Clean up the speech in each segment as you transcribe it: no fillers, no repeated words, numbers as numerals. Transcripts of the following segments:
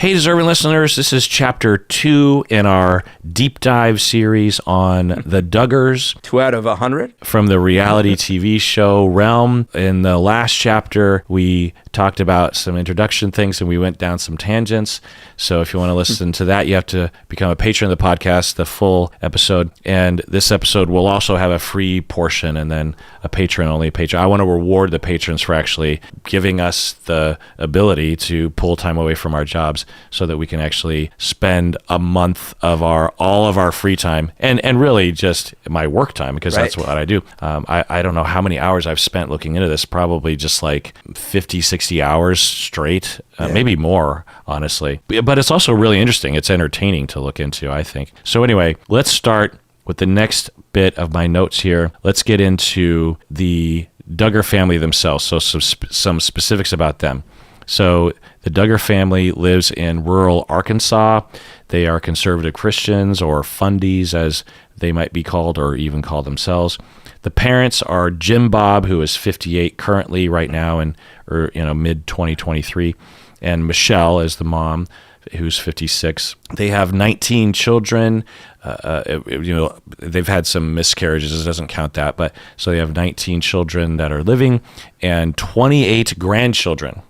Hey, deserving listeners, this is chapter 2 in our deep dive series on the Duggars. 2 out of 100? From the reality TV show Realm. In the last chapter, we talked about some introduction things and we went down some tangents. So if you want to listen to that, you have to become a patron of the podcast, the full episode. And this episode will also have a free portion and then a patron-only patron. I want to reward the patrons for actually giving us the ability to pull time away from our jobs so that we can actually spend a month of all of our free time and really just my work time, because that's what I do. I don't know how many hours I've spent looking into this, probably just like 50, 60 hours straight, maybe more, honestly. But it's also really interesting. It's entertaining to look into, I think. So anyway, let's start with the next bit of my notes here. Let's get into the Duggar family themselves, so some specifics about them. So the Duggar family lives in rural Arkansas. They are conservative Christians, or fundies as they might be called, or even call themselves. The parents are Jim Bob, who is 58 currently right now, mid 2023, and Michelle is the mom, who's 56. They have 19 children. They've had some miscarriages. It doesn't count that, but so they have 19 children that are living and 28 grandchildren.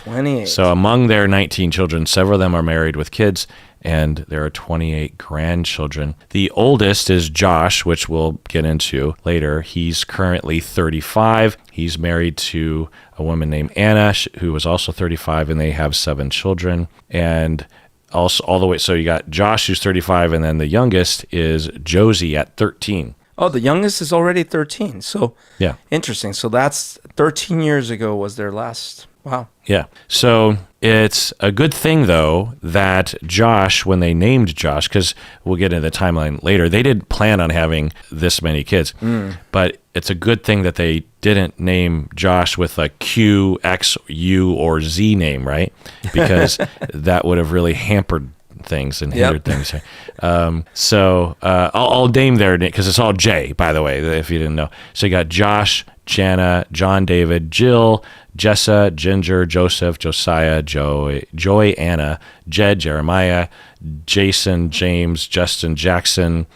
28. So among their 19 children, several of them are married with kids, and there are 28 grandchildren. The oldest is Josh, which we'll get into later. He's currently 35. He's married to a woman named Anna, who was also 35, and they have 7 children. And also all the way, so you got Josh, who's 35, and then the youngest is Josie at 13. Oh, the youngest is already 13. So yeah, interesting. So that's 13 years ago was their last. Wow. Yeah. So it's a good thing, though, that Josh, when they named Josh, because we'll get into the timeline later, they didn't plan on having this many kids. But it's a good thing that they didn't name Josh with a Q, X, U, or Z name, right? Because that would have really hampered things and hindered things. So I'll name their name, because it's all J, by the way, if you didn't know. So you got Josh, Jana, John David, Jill, Jessa, Ginger, Joseph, Josiah, Joy, Anna, Jed, Jeremiah, Jason, James, Justin, Jackson,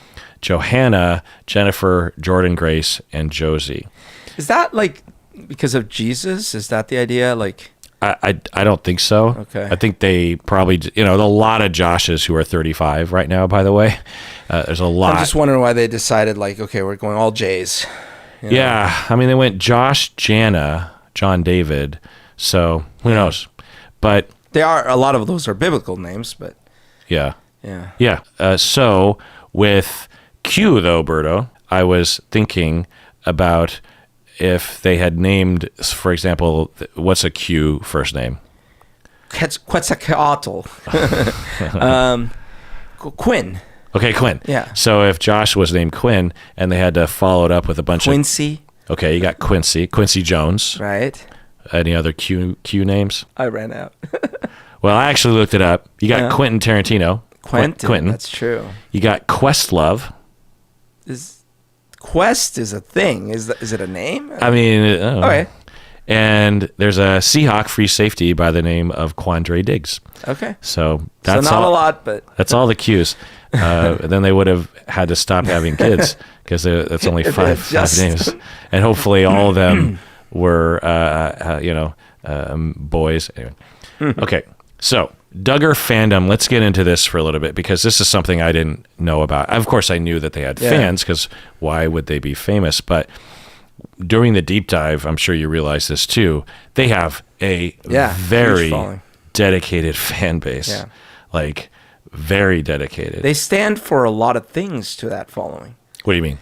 Johanna, Jennifer, Jordan, Grace, and Josie. Is that like because of Jesus? Is that the idea? Like, I don't think so. Okay. I think they probably, a lot of Joshes who are 35 right now, by the way. There's a lot. I'm just wondering why they decided, like, okay, we're going all J's. Yeah. I mean, they went Josh, Jana, John David. So who knows? But a lot of those are biblical names, but. Yeah. So with Q, though, Berto, I was thinking about if they had named, for example, what's a Q first name? Quetzalcoatl. Quinn. Okay, Quinn. Yeah. So if Josh was named Quinn and they had to follow it up with a bunch Quincy. Okay, you got Quincy Jones. Right. Any other Q names? I ran out. Well, I actually looked it up. You got Quentin Tarantino. Quentin. That's true. You got Questlove. Quest is a thing. Is it a name? I mean, okay. And there's a Seahawk free safety by the name of Quandre Diggs. Okay. So that's not a lot, but that's all the Qs. Then they would have had to stop having kids because that's only five names, and hopefully all of them were boys. Anyway. Okay, so Duggar fandom. Let's get into this for a little bit, because this is something I didn't know about. Of course, I knew that they had fans, because why would they be famous? But during the deep dive, I'm sure you realize this too, they have a very dedicated fan base. Yeah. Like, very dedicated. They stand for a lot of things to that following. What do you mean?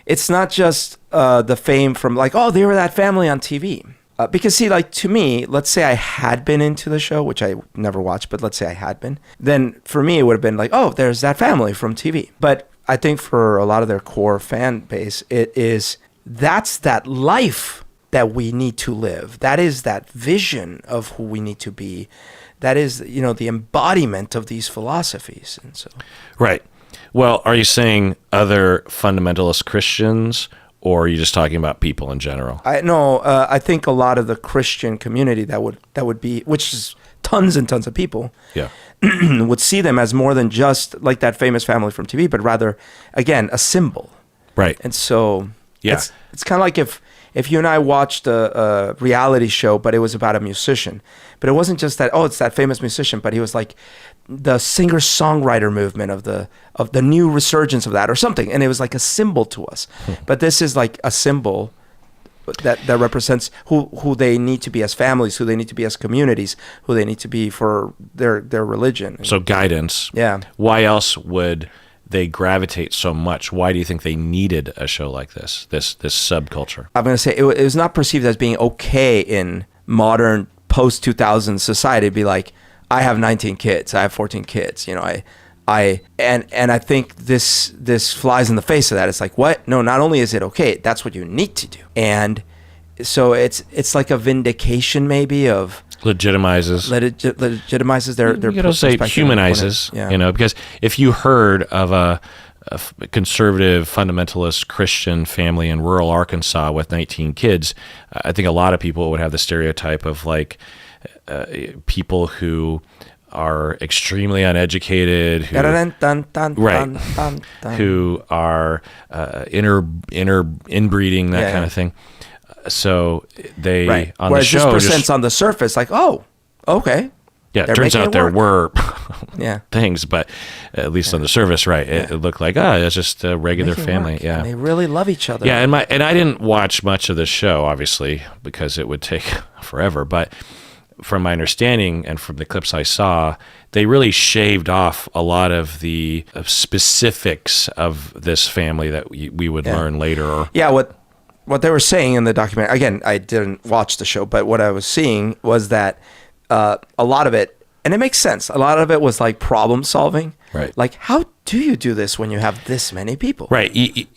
It's not just the fame from like, oh, they were that family on TV. Because see, like, to me, let's say I had been into the show, which I never watched, but let's say I had been, then for me it would have been like, oh, there's that family from TV. But I think for a lot of their core fan base, that's that life that we need to live. That is that vision of who we need to be. That is, the embodiment of these philosophies. And so, right. Well, are you saying other fundamentalist Christians, or are you just talking about people in general? I think a lot of the Christian community that would be, which is tons and tons of people Yeah. would see them as more than just like that famous family from TV, but rather, again, a symbol. Right. And so Yeah. it's kind of like if you and I watched a reality show, but it was about a musician, but it wasn't just that, oh, it's that famous musician, but he was like the singer-songwriter movement of the new resurgence of that or something. And it was like a symbol to us. But this is like a symbol that represents who they need to be as families, who they need to be as communities, who they need to be for their religion. So guidance. Yeah. Why else would they gravitate so much? Why do you think they needed a show like this subculture? I'm going to say it was not perceived as being okay in modern post-2000 society to be like, I have 19 kids, I have 14 kids, you know, and I think this flies in the face of that. It's like, what? No, not only is it okay, that's what you need to do. And so it's like a vindication maybe of Legitimizes their you gotta say humanizes, yeah. you know, because if you heard of a conservative fundamentalist Christian family in rural Arkansas with 19 kids, I think a lot of people would have the stereotype of like people who are extremely uneducated, who are inbreeding, that kind of thing. So they on Whereas the show this presents on the surface like, oh, okay. Yeah, it turns out there were yeah. things, but at least on the surface, right? It looked like it's just a regular family. Work. Yeah, And they really love each other. Yeah, and I didn't watch much of the show, obviously, because it would take forever. But from my understanding and from the clips I saw, they really shaved off a lot of the specifics of this family that we would learn later. Yeah, what they were saying in the documentary, again, I didn't watch the show, but what I was seeing was that a lot of it, and it makes sense, a lot of it was like problem solving. Right. Like, how do you do this when you have this many people? Right.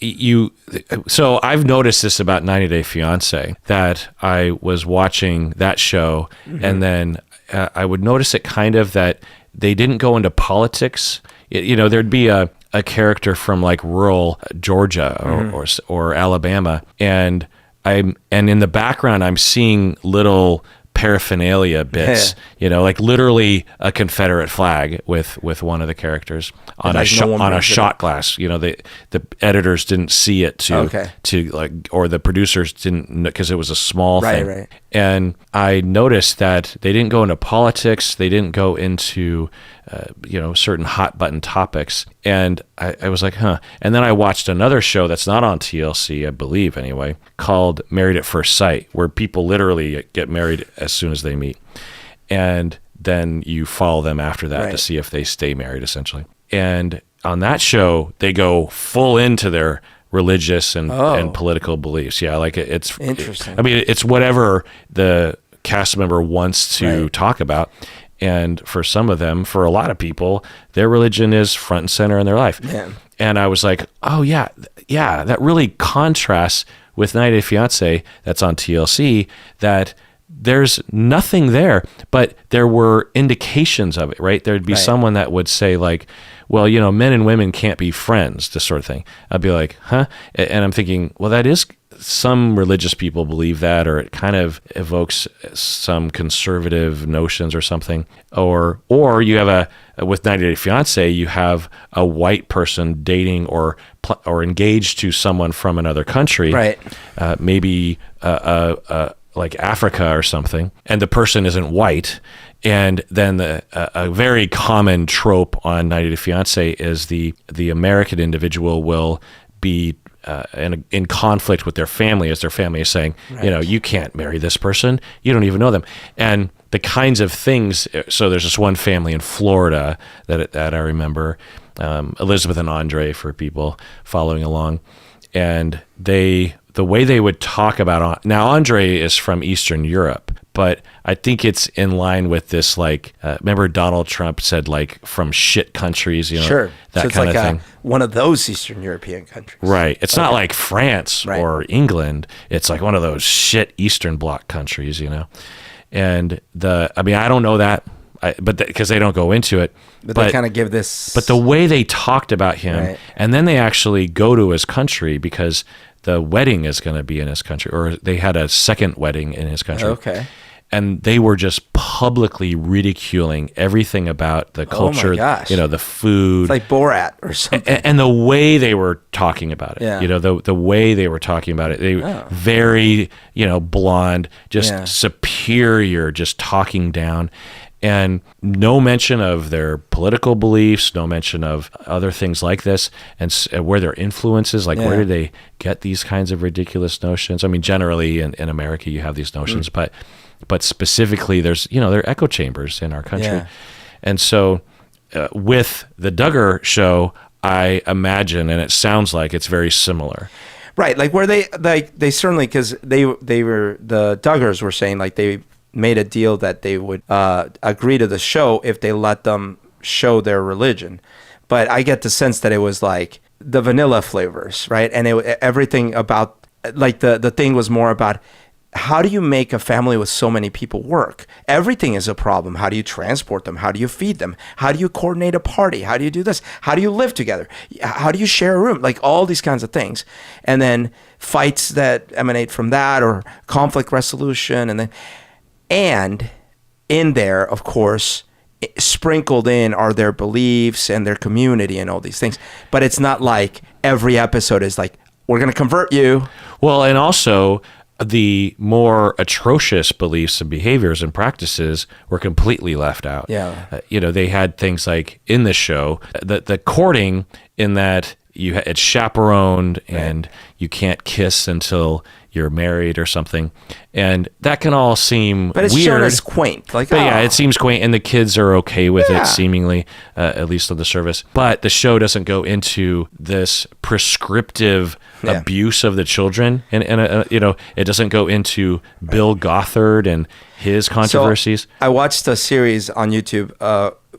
So I've noticed this about 90 Day Fiancé, that I was watching that show, and then I would notice it kind of that they didn't go into politics. There'd be a character from like rural Georgia or Alabama, and in the background I'm seeing little paraphernalia bits, like literally a Confederate flag with one of the characters on a shot glass. The editors didn't see it or the producers didn't, because it was a small thing. Right. And I noticed that they didn't go into politics. They didn't go into certain hot button topics. And I was like, huh. And then I watched another show that's not on TLC, I believe anyway, called Married at First Sight, where people literally get married as soon as they meet. And then you follow them after that to see if they stay married, essentially. And on that show, they go full into their religious and political beliefs. Yeah, like it's interesting. It's whatever the cast member wants to talk about. And for some of them, for a lot of people, their religion is front and center in their life. Yeah. And I was like, oh, yeah, that really contrasts with 90 Day Fiancé that's on TLC, that there's nothing there, but there were indications of it, right? There'd be someone that would say like, well, men and women can't be friends, this sort of thing. I'd be like, huh? And I'm thinking, well, that is, some religious people believe that, or it kind of evokes some conservative notions or something. Or you have with 90 Day Fiancé, you have a white person dating or engaged to someone from another country, right? Maybe like Africa or something, and the person isn't white. And then a very common trope on 90 Day Fiancé is the American individual will be in conflict with their family, as their family is saying, you can't marry this person, you don't even know them. And the kinds of things, so there's this one family in Florida that I remember, Elizabeth and Andre, for people following along, and the way they would talk about, now Andre is from Eastern Europe, but I think it's in line with this, like, remember Donald Trump said, like, from shit countries, sure. That so it's kind like of thing. One of those Eastern European countries. Right. It's not like France or England. It's like one of those shit Eastern Bloc countries, And I don't know that, but because they don't go into it. But they kind of give this. But the way they talked about him, and then they actually go to his country because the wedding is going to be in his country, or they had a second wedding in his country. Okay. and they were just publicly ridiculing everything about the culture, gosh. the food. It's like Borat or something. And the way they were talking about it, Yeah. the way they were talking about it, they very, blonde, just superior, just talking down, and no mention of their political beliefs, no mention of other things like this, and where their influences, like where did they get these kinds of ridiculous notions? I mean, generally in America, you have these notions, but specifically, there's, there are echo chambers in our country. Yeah. And so with the Duggar show, I imagine, and it sounds like it's very similar. Right, like where they certainly, because they were, the Duggars were saying like they made a deal that they would agree to the show if they let them show their religion. But I get the sense that it was like the vanilla flavors, right? And everything about, like the thing was more about, how do you make a family with so many people work? Everything is a problem. How do you transport them? How do you feed them? How do you coordinate a party? How do you do this? How do you live together? How do you share a room? Like all these kinds of things. And then fights that emanate from that, or conflict resolution. And in there, of course, sprinkled in are their beliefs and their community and all these things. But it's not like every episode is like, we're going to convert you. Well, and also, the more atrocious beliefs and behaviors and practices were completely left out. Yeah. They had things like in this show, the courting, in that it's chaperoned and you can't kiss until you're married or something. And that can all seem but it's weird. shown as quaint. Like, but yeah, it seems quaint, and the kids are okay with Yeah. it, seemingly, at least on the surface. But the show doesn't go into this prescriptive abuse of the children, and it doesn't go into Bill Gothard and his controversies. So I watched a series on YouTube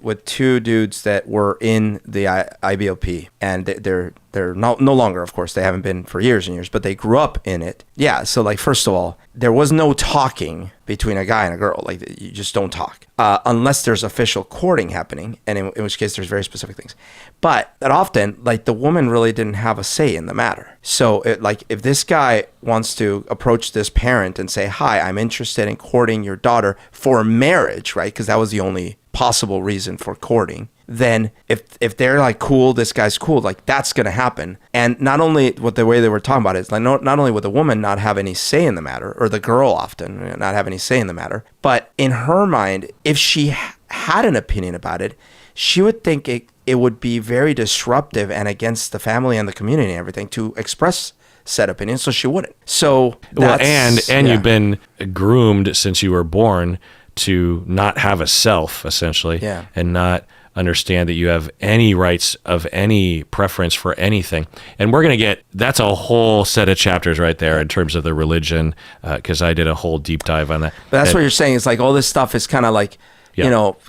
with two dudes that were in the IBLP, and they're no longer, of course. They haven't been for years and years, but they grew up in it. Yeah, so like, first of all, there was no talking between a guy and a girl. Like, you just don't talk unless there's official courting happening, and in which case there's very specific things. But that often, like, the woman really didn't have a say in the matter. So if this guy wants to approach this parent and say, hi, I'm interested in courting your daughter for marriage, right? Because that was the only possible reason for courting. Then if they're like, cool, this guy's cool, like, that's going to happen. And not only what the way they were talking about it, it's like not only would the woman not have any say in the matter, or the girl often not have any say in the matter, but in her mind, if she had an opinion about it, she would think it would be very disruptive and against the family and the community and everything to express said opinion, so she wouldn't. So that's, and you've been groomed since you were born to not have a self, essentially, and not understand that you have any rights of any preference for anything. And we're going to that's a whole set of chapters right there in terms of the religion, because I did a whole deep dive on that. But that's what you're saying. It's like all this stuff is kind of like,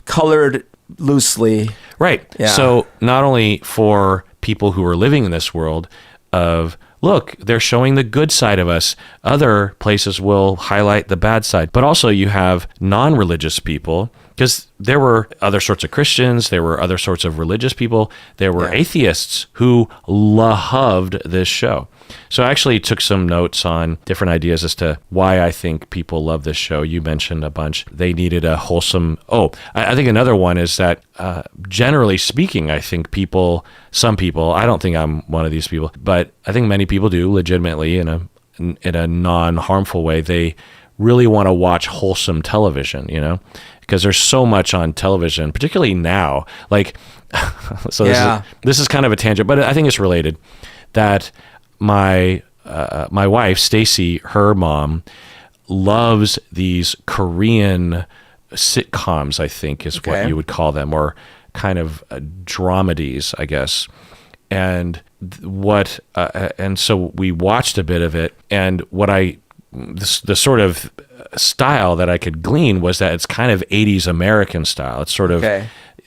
colored loosely. Right. Yeah. So not only for people who are living in this world of, look, they're showing the good side of us. Other places will highlight the bad side. But also you have non-religious people, because there were other sorts of Christians, there were other sorts of religious people, there were atheists who loved this show. So I actually took some notes on different ideas as to why I think people love this show. You mentioned a bunch. They needed a wholesome... I think another one is that generally speaking, I think some people, I don't think I'm one of these people, but I think many people do legitimately in a non-harmful way. They really want to watch wholesome television, because there's so much on television, particularly now. Like, so this is kind of a tangent, but I think it's related. That my wife, Stacy, her mom, loves these Korean sitcoms, I think is what you would call them, or kind of dramedies, I guess. And and so we watched a bit of it, and the sort of style that I could glean was that it's kind of 80s American style. It's sort of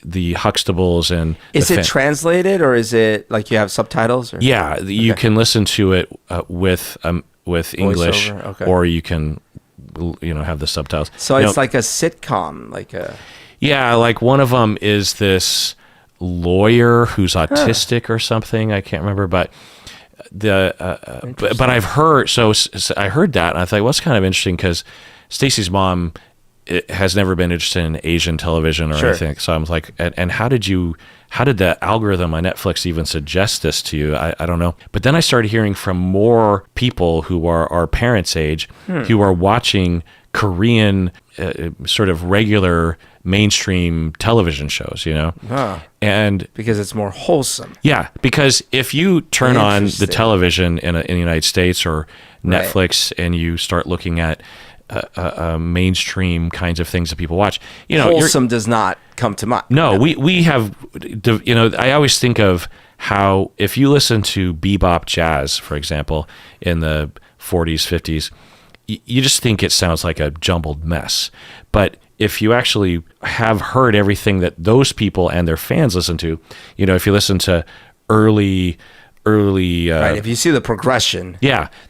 the Huxtables and... Is it translated, or is it like you have subtitles? Or? Yeah, you can listen to it with English, or you can have the subtitles. So it's like a sitcom, like a... Yeah, like one of them is this lawyer who's autistic or something. I can't remember, but but I've heard, so I heard that, and I thought, well, it's kind of interesting because Stacy's mom has never been interested in Asian television or anything. So I'm like, and how did the algorithm on Netflix even suggest this to you? I don't know. But then I started hearing from more people who are our parents' age who are watching Korean sort of regular mainstream television shows, and because it's more wholesome. Yeah, because if you turn on the television in the United States or Netflix and you start looking at mainstream kinds of things that people watch, wholesome does not come to mind. No, we have, I always think of how if you listen to bebop jazz, for example, in the 40s, 50s, you just think it sounds like a jumbled mess. But if you actually have heard everything that those people and their fans listen to, if you listen to early right, if you see the progression,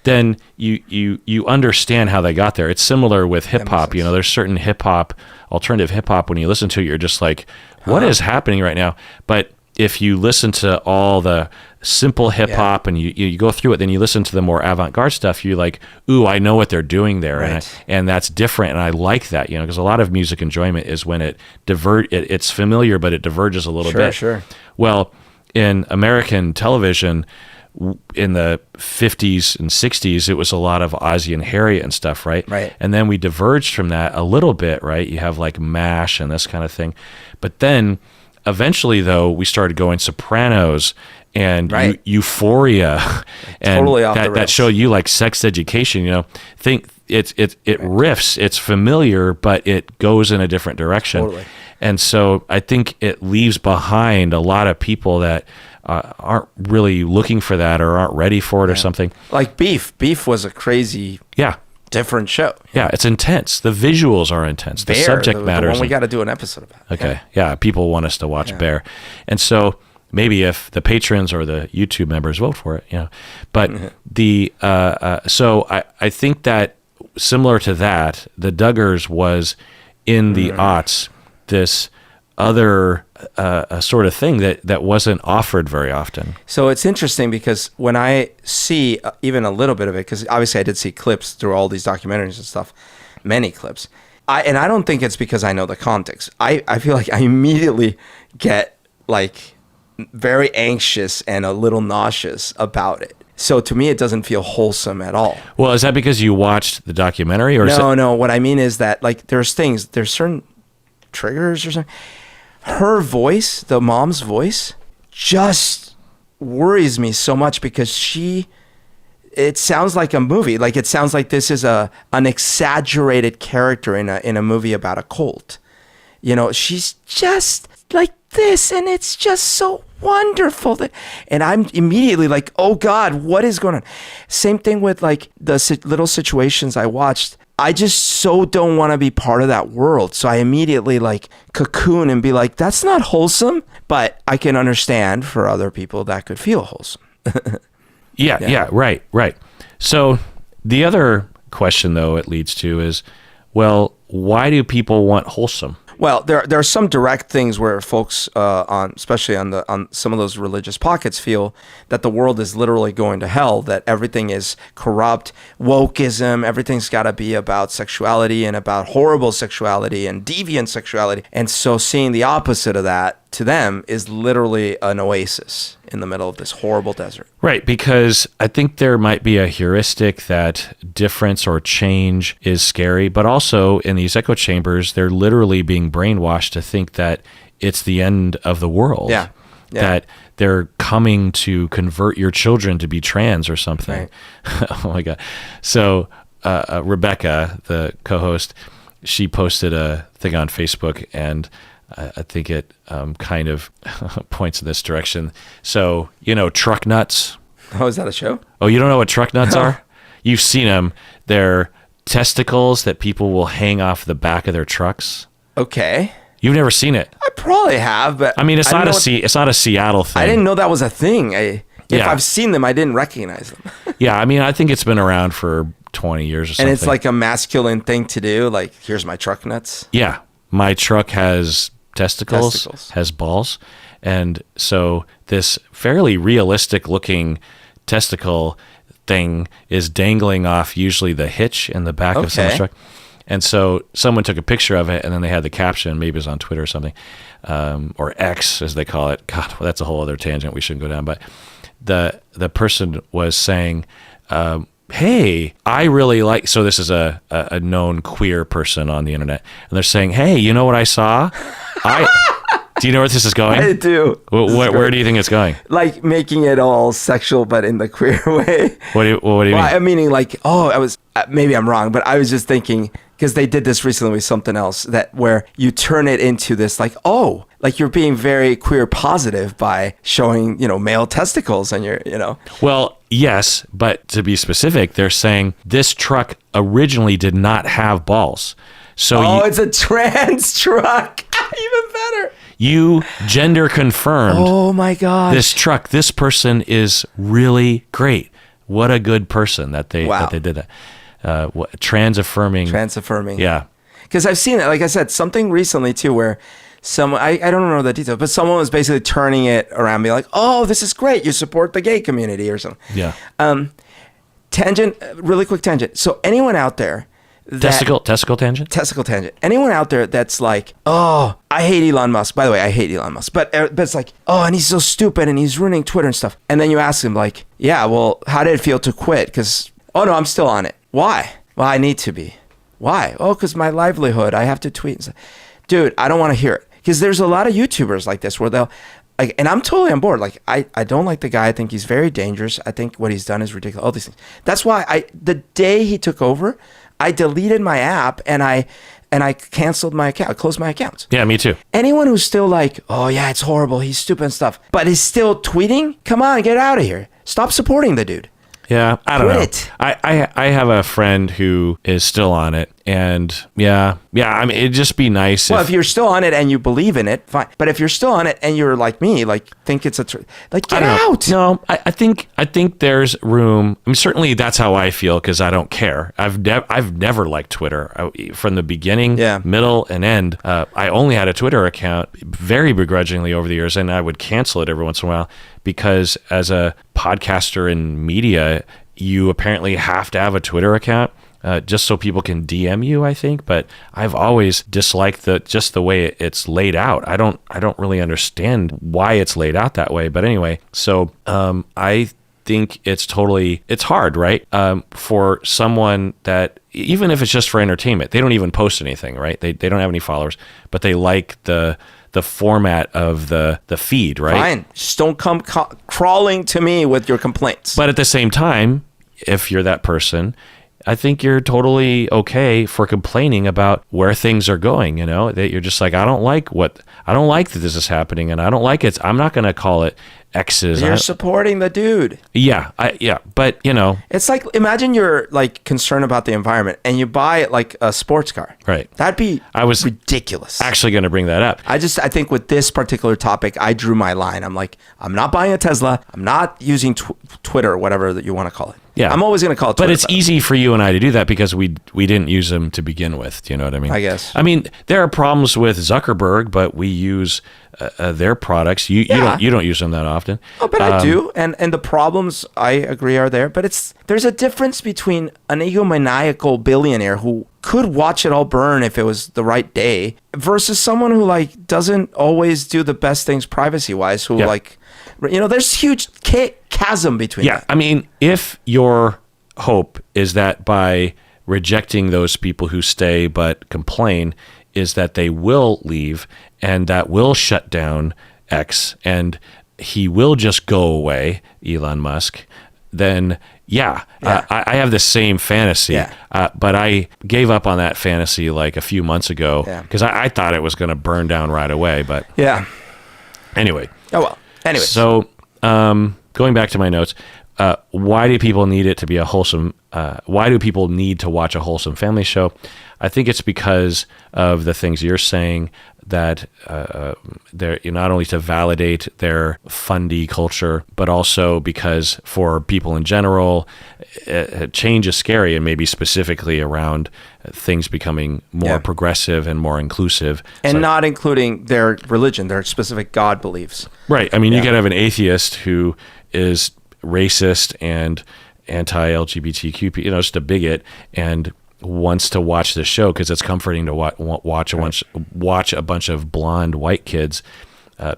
then you understand how they got there. It's similar with hip hop. There's certain hip hop, alternative hip hop, when you listen to it, you're just like, what is happening right now? But if you listen to all the simple hip hop and you go through it, then you listen to the more avant-garde stuff, you're like, ooh, I know what they're doing there. And that's different. And I like that, because a lot of music enjoyment is when it's familiar, but it diverges a little bit. Sure. Well, in American television, in the 50s and 60s, it was a lot of Ozzie and Harriet and stuff, right? Right. And then we diverged from that a little bit, right? You have like MASH and this kind of thing. But then eventually, though, we started going Sopranos and Euphoria, and totally off the rails. That show you like Sex Education. Think it riffs, it's familiar, but it goes in a different direction. Totally. And so I think it leaves behind a lot of people that aren't really looking for that or aren't ready for it or something. Like Beef. Beef was a crazy, different show. Yeah, it's intense. The visuals are intense. The subject matters. The one we got to do an episode about. Okay, yeah. People want us to watch Bear, and so maybe if the patrons or the YouTube members vote for it, But so I think that similar to that, the Duggars was in the aughts this other sort of thing that wasn't offered very often. So it's interesting because when I see even a little bit of it, because obviously I did see clips through all these documentaries and stuff, many clips. I don't think it's because I know the context. I feel like I immediately get like very anxious and a little nauseous about it. So to me, it doesn't feel wholesome at all. Well, is that because you watched the documentary, or no? What I mean is that like there's certain triggers or something. Her voice, the mom's voice, just worries me so much because it sounds like a movie. Like it sounds like this is an exaggerated character in a movie about a cult. She's just like this, and it's just so wonderful. And I'm immediately like, oh God, what is going on? Same thing with like the little situations I watched. I just so don't want to be part of that world. So I immediately like cocoon and be like, that's not wholesome. But I can understand for other people that could feel wholesome. Yeah, right. So the other question, though, it leads to is, well, why do people want wholesome? Well, there are some direct things where folks, especially on some of those religious pockets, feel that the world is literally going to hell, that everything is corrupt, wokeism, everything's got to be about sexuality and about horrible sexuality and deviant sexuality. And so seeing the opposite of that to them is literally an oasis in the middle of this horrible desert. Right, because I think there might be a heuristic that difference or change is scary, but also in these echo chambers, they're literally being brainwashed to think that it's the end of the world. Yeah. That they're coming to convert your children to be trans or something. Right. Oh my God. So Rebecca, the co-host, she posted a thing on Facebook, and I think it kind of points in this direction. So, truck nuts. Oh, is that a show? Oh, you don't know what truck nuts are? You've seen them. They're testicles that people will hang off the back of their trucks. Okay. You've never seen it? I probably have, but I mean, it's not a Seattle thing. I didn't know that was a thing. If I've seen them, I didn't recognize them. Yeah, I mean, I think it's been around for 20 years or something. And it's like a masculine thing to do. Like, here's my truck nuts. Yeah, my truck has testicles, has balls, and so this fairly realistic looking testicle thing is dangling off usually the hitch in the back of someone's truck. And so someone took a picture of it, and then they had the caption, maybe it was on Twitter or something, or X as they call it. God, well, that's a whole other tangent we shouldn't go down. But the person was saying, hey, I really like, so this is a known queer person on the internet, and they're saying, hey, you know what I saw? Do you know where this is going? I do. Where do you think it's going? Like making it all sexual, but in the queer way. What do you mean? I'm meaning like, maybe I'm wrong, but I was just thinking, because they did this recently with something else, that where you turn it into this like you're being very queer positive by showing, male testicles and Well, yes, but to be specific, they're saying this truck originally did not have balls. So it's a trans truck. Even better. You gender confirmed. Oh my gosh. This person is really great. What a good person that they did that. Trans affirming. Yeah. Because I've seen it, like I said, something recently too, where I don't know the details, but someone was basically turning it around, being like, oh, this is great. You support the gay community or something. Yeah. Really quick tangent. So anyone out there Testicle tangent? Testicle tangent. Anyone out there that's like, oh, I hate Elon Musk. By the way, I hate Elon Musk. But it's like, oh, and he's so stupid and he's ruining Twitter and stuff. And then you ask him like, yeah, well, how did it feel to quit? Because, oh, no, I'm still on it. Why? Well, I need to be. Why? Oh, because my livelihood. I have to tweet and stuff. Dude, I don't want to hear it. Because there's a lot of YouTubers like this where they'll, like, and I'm totally on board. Like, I don't like the guy. I think he's very dangerous. I think what he's done is ridiculous. All these things. That's why the day he took over, I deleted my app and I canceled my account. I closed my accounts. Yeah, me too. Anyone who's still like, oh yeah, it's horrible, he's stupid and stuff, but is still tweeting, come on, get out of here. Stop supporting the dude. Yeah, I don't know. I have a friend who is still on it, and yeah. I mean, it'd just be nice. Well, if you're still on it and you believe in it, fine. But if you're still on it and you're like me, like think it's get out. No, I think there's room. I mean, certainly that's how I feel because I don't care. I've never liked Twitter from the beginning, middle, and end. I only had a Twitter account very begrudgingly over the years, and I would cancel it every once in a while because as a podcaster in media, you apparently have to have a Twitter account. Just so people can DM you, I think. But I've always disliked the way it's laid out. I don't really understand why it's laid out that way. But anyway, so I think it's hard, right? For someone that, even if it's just for entertainment, they don't even post anything, right? They don't have any followers, but they like the format of the feed, right? Fine. Just don't come crawling to me with your complaints. But at the same time, if you're that person, I think you're totally okay for complaining about where things are going, that you're just like, I don't like that this is happening, and I don't like it. I'm not going to call it X's. You're supporting the dude. Yeah. But it's like, imagine you're like concerned about the environment and you buy like a sports car. Right. That'd be ridiculous. Actually going to bring that up. I think with this particular topic, I drew my line. I'm like, I'm not buying a Tesla. I'm not using Twitter or whatever that you want to call it. Yeah. I'm always going to call it Twitter. But it's easy for you and I to do that because we didn't use them to begin with. Do you know what I mean? I guess. I mean, there are problems with Zuckerberg, but we use their products. You don't use them that often. Oh, but I do. And the problems, I agree, are there. But there's a difference between an egomaniacal billionaire who could watch it all burn if it was the right day versus someone who like doesn't always do the best things privacy-wise, who there's huge chasm between that. I mean, if your hope is that by rejecting those people who stay but complain is that they will leave and that will shut down X and he will just go away, Elon Musk, then I have the same fantasy, but I gave up on that fantasy like a few months ago because I thought it was going to burn down right away. But anyway. Oh, well. Anyway. So going back to my notes, why do people need it to be a wholesome? Why do people need to watch a wholesome family show? I think it's because of the things you're saying, that they're not only to validate their fundy culture, but also because for people in general, change is scary, and maybe specifically around things becoming more progressive and more inclusive. And not including their religion, their specific God beliefs. Right. I mean, you could have an atheist who is racist and anti-LGBTQ, just a bigot, and wants to watch the show because it's comforting to watch a bunch of blonde white kids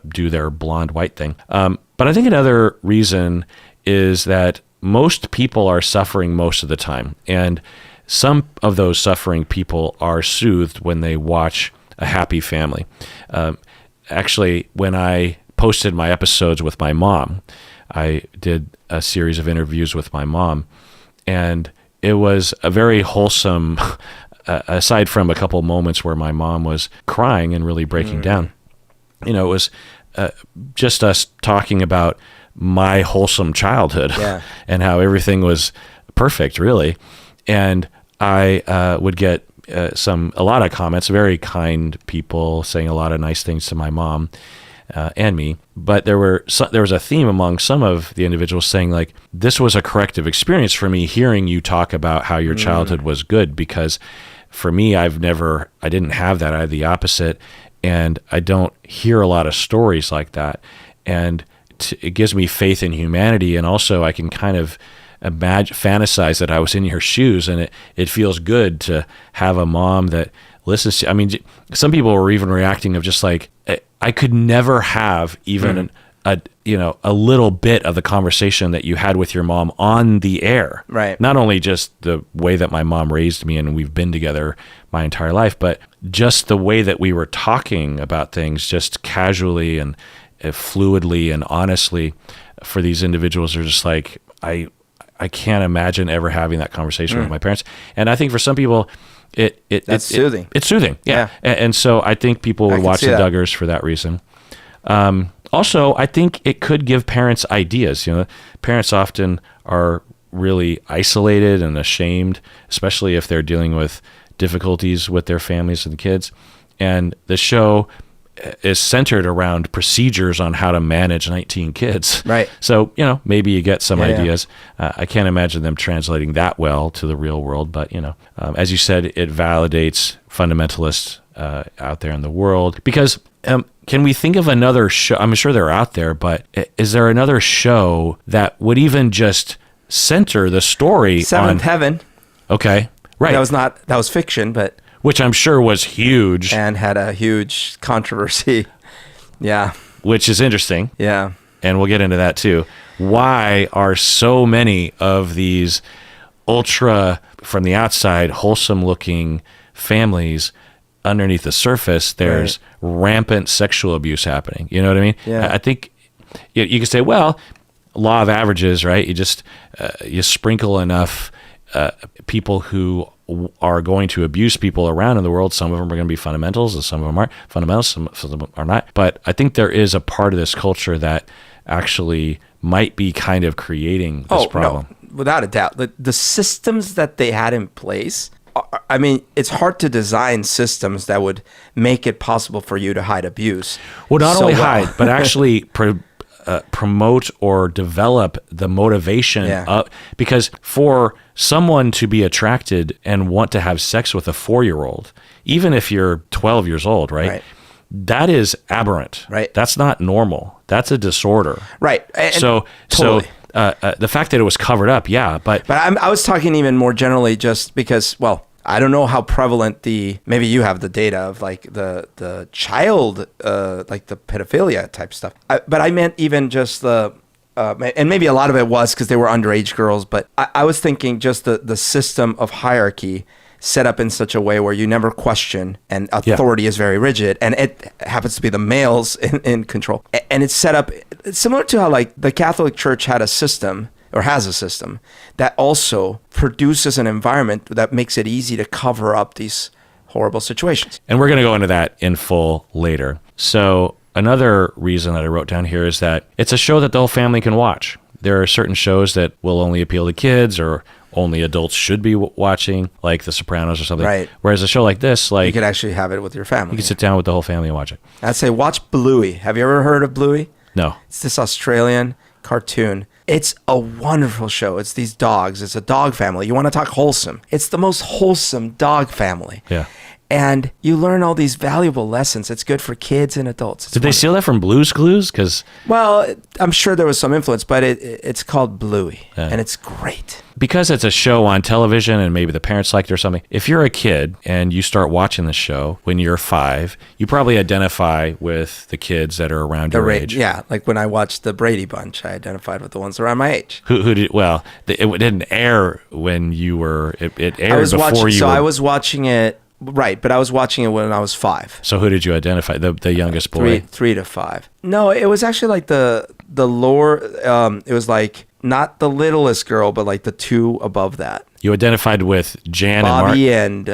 do their blonde white thing. But I think another reason is that most people are suffering most of the time, and some of those suffering people are soothed when they watch a happy family. Actually, when I posted my episodes with my mom, I did a series of interviews with my mom, and it was a very wholesome, aside from a couple moments where my mom was crying and really breaking down. It was just us talking about my wholesome childhood and how everything was perfect, really. And I would get a lot of comments, very kind people saying a lot of nice things to my mom and me. But there was a theme among some of the individuals saying, like, this was a corrective experience for me hearing you talk about how your childhood was good, because for me, I didn't have that. I had the opposite, and I don't hear a lot of stories like that. And it gives me faith in humanity, and also I can kind of fantasize that I was in your shoes, and it feels good to have a mom that listens to. I mean, some people were even reacting of just like, I could never have even a little bit of the conversation that you had with your mom on the air. Right. Not only just the way that my mom raised me and we've been together my entire life, but just the way that we were talking about things just casually and fluidly and honestly. For these individuals are just like, I can't imagine ever having that conversation with my parents. And I think for some people, it's soothing. It's soothing, yeah. And so I think people would watch the Duggars for that reason. Also, I think it could give parents ideas. Parents often are really isolated and ashamed, especially if they're dealing with difficulties with their families and kids. And the show is centered around procedures on how to manage 19 kids. Right. So, maybe you get some ideas. I can't imagine them translating that well to the real world, but, as you said, it validates fundamentalists out there in the world. Because can we think of another show? I'm sure they're out there, but is there another show that would even just center the story Seventh Heaven. Okay. Right. That was fiction, but... Which I'm sure was huge. And had a huge controversy. Yeah. Which is interesting. Yeah. And we'll get into that too. Why are so many of these ultra, from the outside, wholesome looking families, underneath the surface, there's rampant sexual abuse happening? You know what I mean? Yeah. I think you could say, well, law of averages, right? You just, you sprinkle enough people who are going to abuse people around in the world. Some of them are going to be fundamentals, and some of them aren't fundamentals, some of them are not. But I think there is a part of this culture that actually might be kind of creating this problem. No, without a doubt. The systems that they had in place, I mean, it's hard to design systems that would make it possible for you to hide abuse. Well, not only hide, but actually promote or develop the motivation because for someone to be attracted and want to have sex with a 4-year-old, even if you're 12 years old, right? That is aberrant. Right. That's not normal. That's a disorder. Right. And so the fact that it was covered up, but I was talking even more generally, just because, well, I don't know how prevalent maybe you have the data of like the child, like the pedophilia type stuff. But I meant even just and maybe a lot of it was because they were underage girls, but I was thinking just the system of hierarchy set up in such a way where you never question, and authority is very rigid, and it happens to be the males in control. And it's set up similar to how like the Catholic Church had a system, or has a system, that also produces an environment that makes it easy to cover up these horrible situations. And we're going to go into that in full later. So another reason that I wrote down here is that it's a show that the whole family can watch. There are certain shows that will only appeal to kids, or only adults should be watching, like The Sopranos or something. Right. Whereas a show like this, like, you could actually have it with your family. You could sit down with the whole family and watch it. I'd say watch Bluey. Have you ever heard of Bluey? No. It's this Australian cartoon. It's a wonderful show. It's these dogs. It's a dog family. You want to talk wholesome. It's the most wholesome dog family. Yeah. And you learn all these valuable lessons. It's good for kids and adults. It's Did they steal that from Blue's Clues? Because I'm sure there was some influence, but it's called Bluey, and it's great. Because it's a show on television and maybe the parents liked it or something, if you're a kid and you start watching the show when you're 5, you probably identify with the kids that are around your age. Yeah, like when I watched the Brady Bunch, I identified with the ones around my age. Who did? Well, it didn't air when you were. It aired before you. So were, I was watching it. Right, but I was watching it when I was 5. So who did you identify? The youngest boy? 3 to 5. No, it was actually like the lower. It was like not the littlest girl, but like the 2 above that. You identified with Jan Bobby and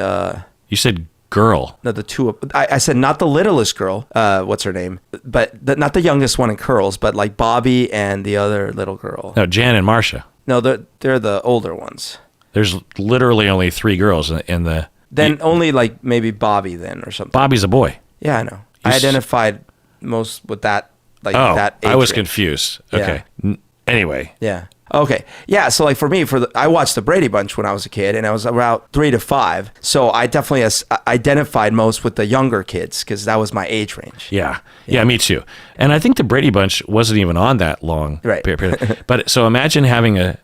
you said girl. No, the 2. I said not the littlest girl. What's her name? But not the youngest one in curls, but like Bobby and the other little girl. No, Jan and Marcia. No, they're the older ones. There's literally only 3 girls in the. Then only like maybe Bobby then or something. Bobby's a boy. Yeah, I know. I identified most with that. Like that age I was range. Confused. Okay. Yeah. Anyway. Yeah. Okay. Yeah. So like for me, I watched the Brady Bunch when I was a kid, and I was about 3 to 5. So I definitely identified most with the younger kids because that was my age range. Yeah. Yeah, me too. And I think the Brady Bunch wasn't even on that long. Right. Period. But so imagine having a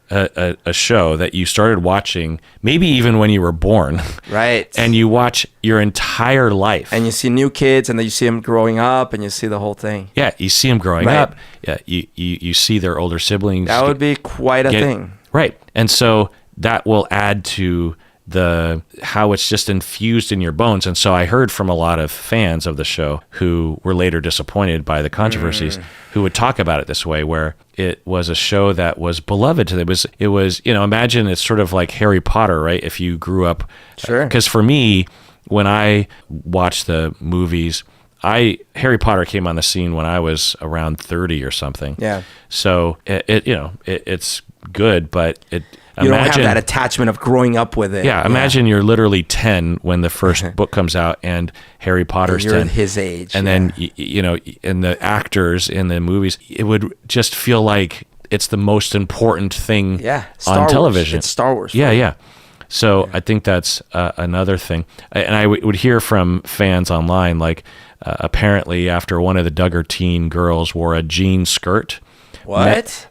show that you started watching maybe even when you were born. Right. And you watch your entire life. And you see new kids, and then you see them growing up, and you see the whole thing. Yeah, you see them growing Right. up. Yeah, you see their older siblings. That would be quite a thing. Right. And so that will add to how it's just infused in your bones. And so I heard from a lot of fans of the show who were later disappointed by the controversies, who would talk about it this way, where it was a show that was beloved to them. It was, imagine it's sort of like Harry Potter, right? If you grew up. Sure. Because for me, when I watched the movies, Harry Potter came on the scene when I was around 30 or something. Yeah. So it's good, but You don't have that attachment of growing up with it. Yeah, imagine you're literally 10 when the first book comes out, and Harry Potter's and you're 10. his age. And then and the actors in the movies, it would just feel like it's the most important thing on television. It's Star Wars. Yeah. So I think that's another thing. And I would hear from fans online, like apparently after one of the Duggar teen girls wore a jean skirt. What?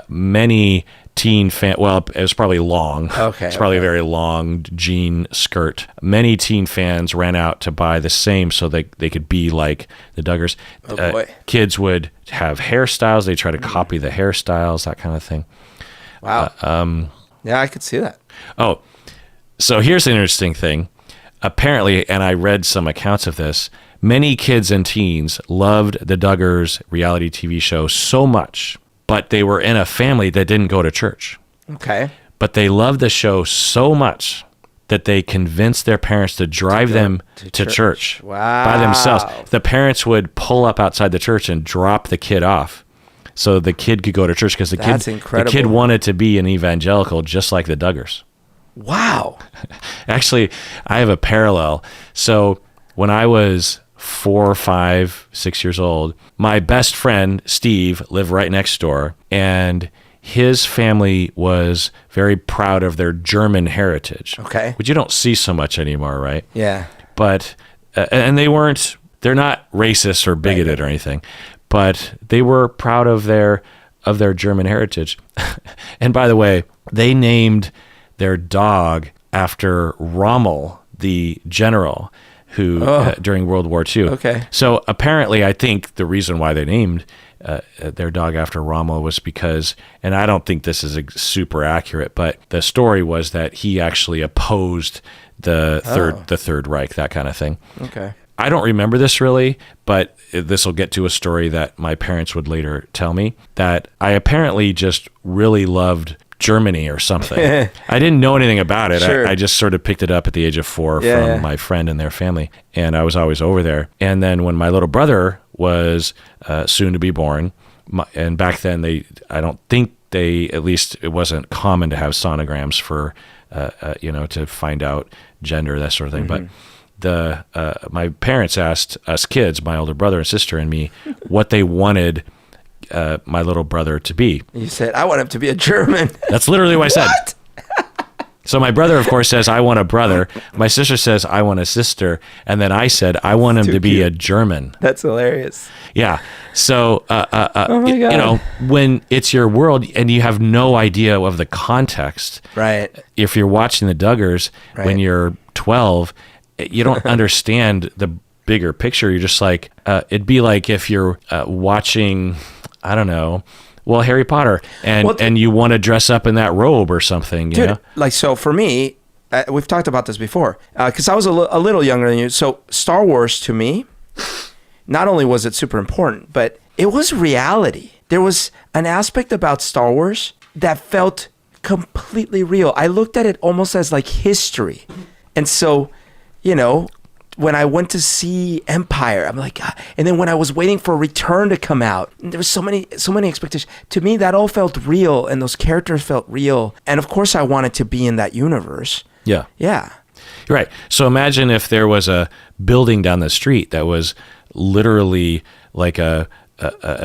Many teen well, it was probably long. Okay. It's probably a very long jean skirt. Many teen fans ran out to buy the same so they could be like the Duggars. Oh, boy. Kids would have hairstyles. They try to copy the hairstyles, that kind of thing. Wow. Yeah, I could see that. Oh, so here's an interesting thing. Apparently, and I read some accounts of this, many kids and teens loved the Duggars reality TV show so much, but they were in a family that didn't go to church. Okay. But they loved the show so much that they convinced their parents to drive them to church by themselves. The parents would pull up outside the church and drop the kid off so the kid could go to church because the kid wanted to be an evangelical just like the Duggars. Wow. Actually, I have a parallel. So when I was 4, 5, 6 years old, my best friend, Steve, lived right next door, and his family was very proud of their German heritage. Okay. Which you don't see so much anymore, right? Yeah. But, and they're not racist or bigoted or anything, but they were proud of their German heritage. And by the way, they named their dog after Rommel, the general who during World War II. Okay. So apparently, I think the reason why they named their dog after Rommel was because, and I don't think this is super accurate, but the story was that he actually opposed the Third Reich, that kind of thing. Okay. I don't remember this really, but this will get to a story that my parents would later tell me, that I apparently just really loved Germany or something. I didn't know anything about it. Sure. I just sort of picked it up at the age of 4 from my friend and their family, and I was always over there. And then when my little brother was soon to be born, and back then I don't think at least it wasn't common to have sonograms for, to find out gender, that sort of thing. Mm-hmm. But my parents asked us kids, my older brother and sister and me, what they wanted my little brother to be. You said, I want him to be a German. That's literally what I said. So my brother, of course, says, I want a brother. My sister says, I want a sister. And then I said, I want him to be a German. That's hilarious. Yeah. So, Oh my God. you know, when it's your world and you have no idea of the context, Right. if you're watching the Duggars when Right. you're 12, you don't understand the bigger picture. You're just like, it'd be like if you're watching, I don't know, well, Harry Potter, and you want to dress up in that robe or something, you know? Like, so for me, we've talked about this before, because I was a little younger than you. So Star Wars to me, not only was it super important, but it was reality. There was an aspect about Star Wars that felt completely real. I looked at it almost as like history. And so, you know, when I went to see Empire, I'm like, and then when I was waiting for Return to come out, there was so many expectations. To me, that all felt real, and those characters felt real. And of course, I wanted to be in that universe. Yeah. Yeah. Right. So imagine if there was a building down the street that was literally like a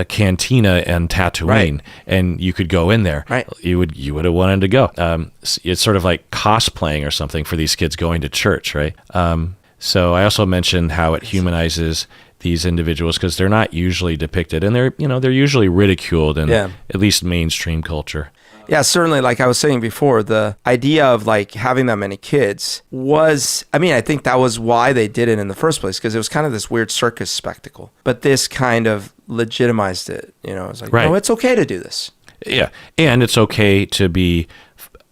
cantina in Tatooine, Right. and you could go in there. Right. You would have wanted to go. It's sort of like cosplaying or something for these kids going to church, right? So I also mentioned how it humanizes these individuals because they're not usually depicted, and they're usually ridiculed in at least mainstream culture. Yeah, certainly. Like I was saying before, the idea of like having that many kids was, I mean, I think that was why they did it in the first place, because it was kind of this weird circus spectacle. But this kind of legitimized it. You know, it's like, Right. no, it's okay to do this. Yeah, and it's okay to be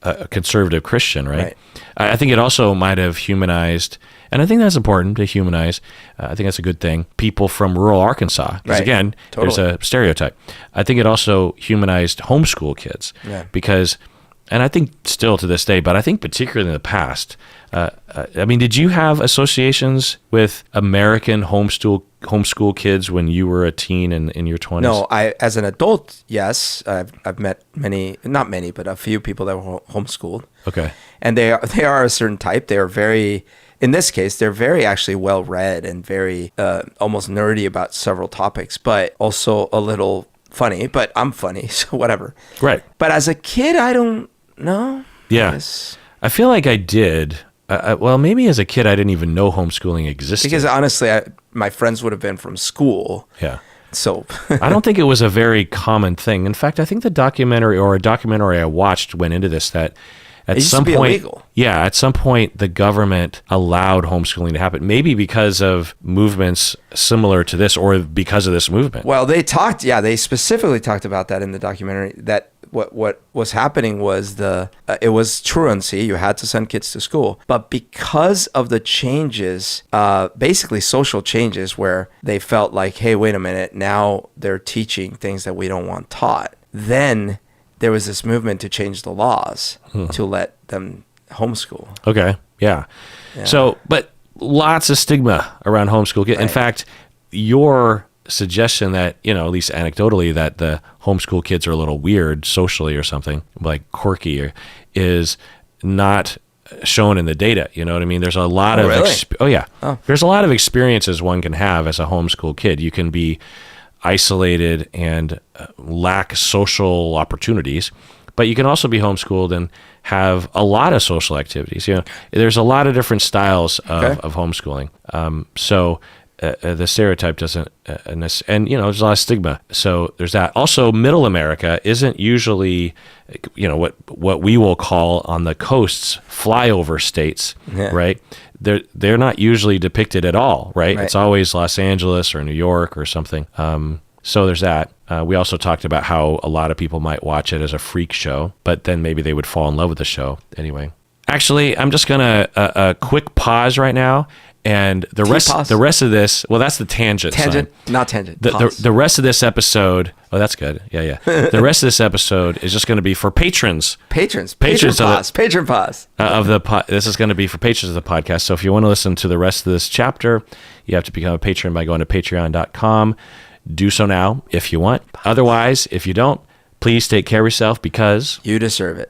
a conservative Christian, right? Right. I think it also might have humanized, and I think that's important to humanize. I think that's a good thing. People from rural Arkansas, because Right. again, Totally. there's a stereotype. I think it also humanized homeschool kids, because, and I think still to this day, but I think particularly in the past. I mean, did you have associations with American homeschool kids when you were a teen in your 20s? No, as an adult, yes, I've met not many, but a few people that were homeschooled. Okay. And they are a certain type. They are very, in this case, they're very actually well read and very almost nerdy about several topics, but also a little funny. But I'm funny, so whatever. Right. But as a kid, I don't know. Yeah. I feel like I did. Well, maybe as a kid, I didn't even know homeschooling existed. Because honestly, my friends would have been from school. Yeah. So I don't think it was a very common thing. In fact, I think a documentary I watched went into this, that at it used some to be point, illegal. yeah, at some point the government allowed homeschooling to happen, maybe because of movements similar to this or because of this movement. Well, they specifically talked about that in the documentary, that what was happening was it was truancy. You had to send kids to school. But because of the changes, basically social changes where they felt like, hey, wait a minute, now they're teaching things that we don't want taught. Then there was this movement to change the laws to let them homeschool. Okay. Yeah. So, but lots of stigma around homeschool. In Right. fact, your suggestion that, at least anecdotally, that the homeschool kids are a little weird socially or something, like quirky, is not shown in the data. You know what I mean? There's a lot of, really? There's a lot of experiences one can have as a homeschool kid. You can be isolated and lack social opportunities, but you can also be homeschooled and have a lot of social activities. There's a lot of different styles of homeschooling. So the stereotype doesn't, and there's a lot of stigma. So there's that. Also, Middle America isn't usually, what we will call on the coasts flyover states, right? They're not usually depicted at all, right? It's always Los Angeles or New York or something. So there's that. We also talked about how a lot of people might watch it as a freak show, but then maybe they would fall in love with the show anyway. Actually, I'm just gonna a quick pause right now. And the rest of this, well, that's the tangent. Not tangent. The rest of this episode, oh, that's good. Yeah. The rest of this episode is just going to be for patrons. Patron pause. This is going to be for patrons of the podcast. So if you want to listen to the rest of this chapter, you have to become a patron by going to patreon.com. Do so now if you want. Otherwise, if you don't, please take care of yourself because you deserve it.